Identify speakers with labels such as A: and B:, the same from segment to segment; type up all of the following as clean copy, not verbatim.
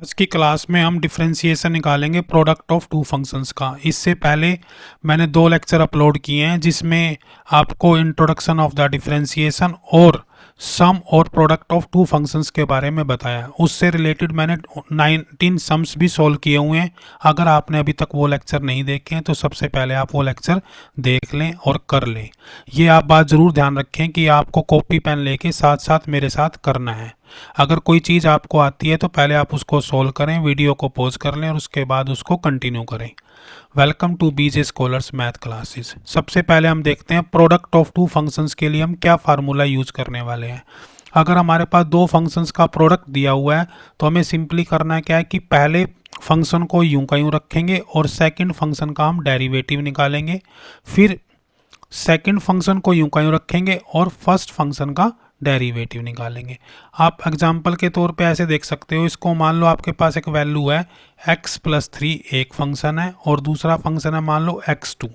A: आज की क्लास में हम डिफरेंशिएशन निकालेंगे प्रोडक्ट ऑफ टू फंक्शंस का। इससे पहले मैंने 2 लेक्चर अपलोड किए हैं जिसमें आपको इंट्रोडक्शन ऑफ द डिफरेंशिएशन और सम और प्रोडक्ट ऑफ टू फंक्शंस के बारे में बताया। उससे रिलेटेड मैंने 19 सम्स भी सॉल्व किए हुए हैं। अगर आपने अभी तक वो लेक्चर नहीं देखे हैं तो सबसे पहले आप वो लेक्चर देख लें और कर लें। ये आप बात ज़रूर ध्यान रखें कि आपको कॉपी पेन लेके साथ साथ मेरे साथ करना है। अगर कोई चीज़ आपको आती है तो पहले आप उसको सोल्व करें, वीडियो को पॉज कर लें और उसके बाद उसको कंटिन्यू करें। Welcome to BJ scholars math classes. सबसे पहले हम देखते हैं प्रोडक्ट ऑफ टू फंक्शंस के लिए हम क्या फार्मूला यूज करने वाले हैं। अगर हमारे पास 2 फंक्शंस का प्रोडक्ट दिया हुआ है तो हमें सिंपली करना क्या है कि पहले फंक्शन को यूं का यूं रखेंगे और सेकंड फंक्शन का हम डेरिवेटिव निकालेंगे। फिर सेकंड फंक्शन को यूं का यूं रखेंगे और फर्स्ट फंक्शन का डेरिवेटिव निकालेंगे। आप एग्जाम्पल के तौर पे ऐसे देख सकते हो, इसको मान लो आपके पास एक वैल्यू है x+3 एक फंक्शन है और दूसरा फंक्शन है मान लो x2।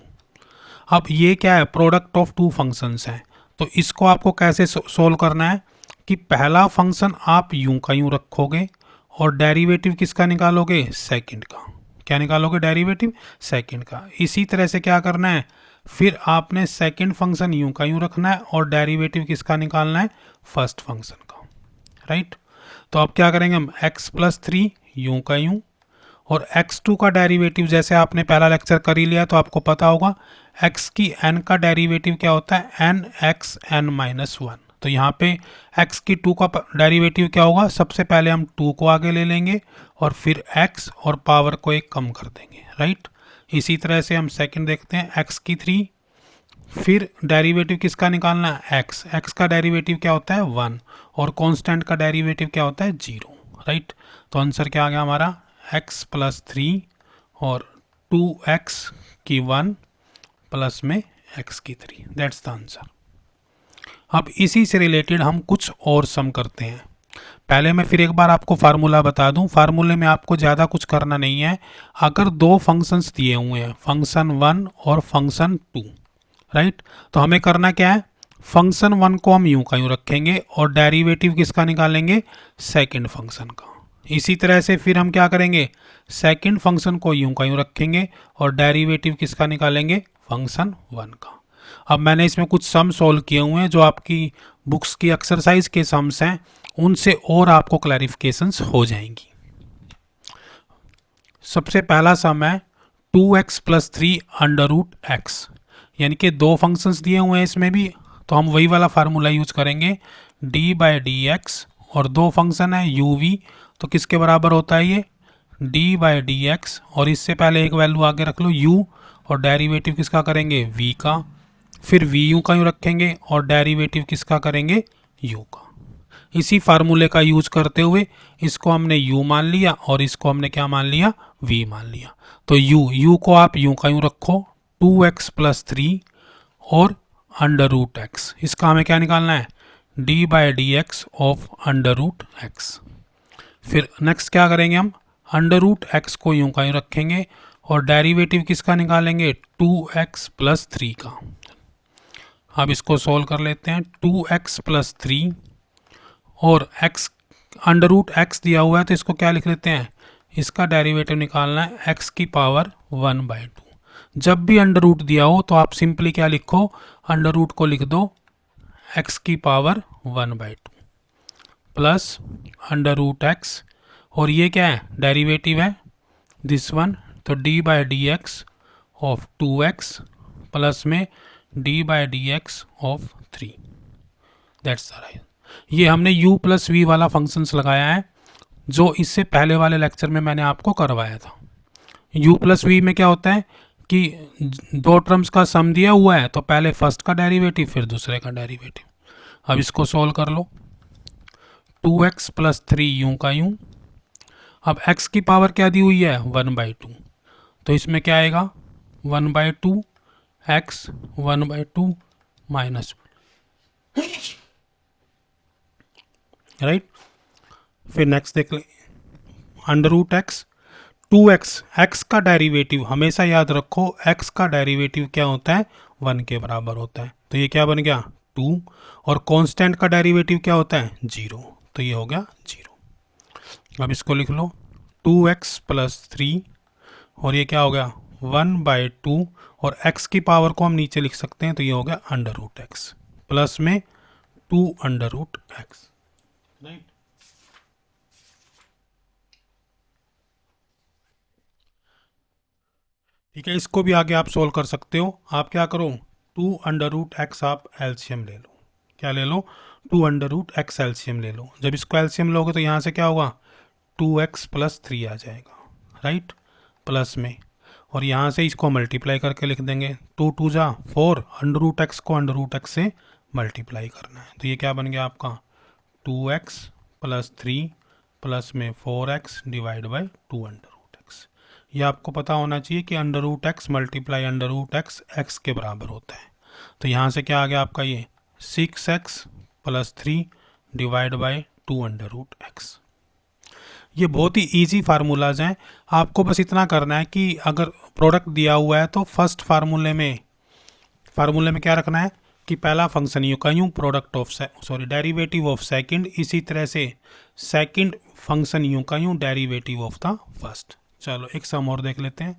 A: अब ये क्या है, प्रोडक्ट ऑफ टू फंक्शंस है। तो इसको आपको कैसे सोल्व करना है कि पहला फंक्शन आप यूं का यूं रखोगे और डेरिवेटिव किसका निकालोगे, सेकंड का। क्या निकालोगे, डेरिवेटिव सेकंड का। इसी तरह से क्या करना है, फिर आपने सेकंड फंक्शन यूं का यूं रखना है और डेरिवेटिव किसका निकालना है, फर्स्ट फंक्शन का। राइट। तो अब क्या करेंगे हम, x+3 यूं का यूं और x2 का डेरिवेटिव जैसे आपने पहला लेक्चर कर ही लिया तो आपको पता होगा x की n का डेरिवेटिव क्या होता है, n(x(n-1). तो यहाँ पे x की 2 का डेरिवेटिव क्या होगा, सबसे पहले हम 2 को आगे ले लेंगे और फिर x और पावर को एक कम कर देंगे। राइट। इसी तरह से हम सेकंड देखते हैं x की 3, फिर डेरिवेटिव किसका निकालना है, x का डेरिवेटिव क्या होता है 1 और कांस्टेंट का डेरिवेटिव क्या होता है 0। राइट। तो आंसर क्या आ गया हमारा, x+3 और 2x की 1 प्लस में x की 3। That's the answer. अब इसी से रिलेटेड हम कुछ और सम करते हैं। पहले मैं फिर एक बार आपको फार्मूला बता दूं। फार्मूले में आपको ज़्यादा कुछ करना नहीं है। अगर 2 फंक्शंस दिए हुए हैं, फंक्शन 1 और फंक्शन 2, राइट, तो हमें करना क्या है, फंक्शन 1 को हम यूं का यूं रखेंगे और डेरिवेटिव किसका निकालेंगे, सेकंड फंक्शन का। इसी तरह से फिर हम क्या करेंगे, सेकंड फंक्शन को यूं का यूं रखेंगे और डेरिवेटिव किसका निकालेंगे, फंक्शन 1 का। अब मैंने इसमें कुछ सम सॉल्व किए हुए हैं जो आपकी बुक्स की एक्सरसाइज के सम्स हैं, उनसे और आपको क्लैरिफिकेशंस हो जाएंगी। सबसे पहला सम है 2x+3 √x, यानी कि 2 फंक्शंस दिए हुए हैं इसमें भी, तो हम वही वाला फार्मूला यूज करेंगे d/dx और 2 फंक्शन है uv, तो किसके बराबर होता है ये, d/dx और इससे पहले एक वैल्यू आगे रख लो u और डेरिवेटिव किसका करेंगे, v का। फिर v यूं का यूं रखेंगे और डेरिवेटिव किसका करेंगे, u का। इसी फार्मूले का यूज करते हुए इसको हमने u मान लिया और इसको हमने क्या मान लिया, v मान लिया। तो u को आप यूं का यूं रखो 2x+3 और √x। इसका हमें क्या निकालना है, d/dx ऑफ √x। फिर नेक्स्ट क्या करेंगे हम, √x को यूं का यूं रखेंगे और डेरिवेटिव किसका निकालेंगे, 2x+3 का। अब इसको सोल्व कर लेते हैं, 2x+3 और x √x दिया हुआ है तो इसको क्या लिख लेते हैं, इसका डेरिवेटिव निकालना है x की पावर 1/2। जब भी अंडर रूट दिया हो तो आप सिंपली क्या लिखो, अंडर रूट को लिख दो x की पावर 1/2 प्लस √x और ये क्या है, डेरिवेटिव है दिस वन, तो d/dx ऑफ 2x प्लस में d/dx of 3। That's the right. ये हमने u+v वाला फंक्शंस लगाया है जो इससे पहले वाले लेक्चर में मैंने आपको करवाया था। u+v में क्या होता है कि 2 टर्म्स का सम दिया हुआ है तो पहले फर्स्ट का डेरिवेटिव फिर दूसरे का डेरिवेटिव। अब इसको सोल्व कर लो, 2x+3 यूं का यूं। अब x की पावर क्या दी हुई है, 1/2, तो इसमें क्या आएगा 1/2 x 1/2 माइनस, राइट। फिर नेक्स्ट देख ले, √x 2x, x का डेरिवेटिव हमेशा याद रखो, x का डेरिवेटिव क्या होता है, 1 के बराबर होता है। तो ये क्या बन गया 2 और कांस्टेंट का डेरिवेटिव क्या होता है 0, तो ये हो गया 0। अब इसको लिख लो 2x प्लस 3 और ये क्या हो गया 1/2 और x की पावर को हम नीचे लिख सकते हैं तो ये हो गया अंडर रूट एक्स प्लस में 2 अंडर रूट एक्स, राइट। ठीक है, इसको भी आगे आप सोल्व कर सकते हो। आप क्या करो 2 अंडर रूट एक्स आप एलसीएम ले लो। क्या ले लो 2 अंडर रूट एक्स एलसीएम ले लो। जब इसको एलसीएम लोगे तो यहाँ से क्या होगा 2x प्लस 3 आ जाएगा, राइट, प्लस में, और यहाँ से इसको मल्टीप्लाई करके लिख देंगे 2 2 जा 4, अंडर रूट एक्स को अंडर रूट एक्स से मल्टीप्लाई करना है तो ये क्या बन गया आपका 2x प्लस 3 प्लस में 4x divide by 2 under root x. ये आपको पता होना चाहिए कि under root x multiply under root x x के बराबर होता है। तो यहाँ से क्या आ गया आपका ये 6x plus 3 divide by 2 under root x. ये बहुत ही इजी फार्मूलाज हैं। आपको बस इतना करना है कि अगर प्रोडक्ट दिया हुआ है तो फर्स्ट फार्मूले में क्या रखना है कि पहला फंक्शन यूँ का यूँ product of derivative of second, इसी तरह से सेकंड फंक्शन यूँ का यूँ डेरिवेटिव ऑफ द फर्स्ट। चलो एक सम और देख लेते हैं।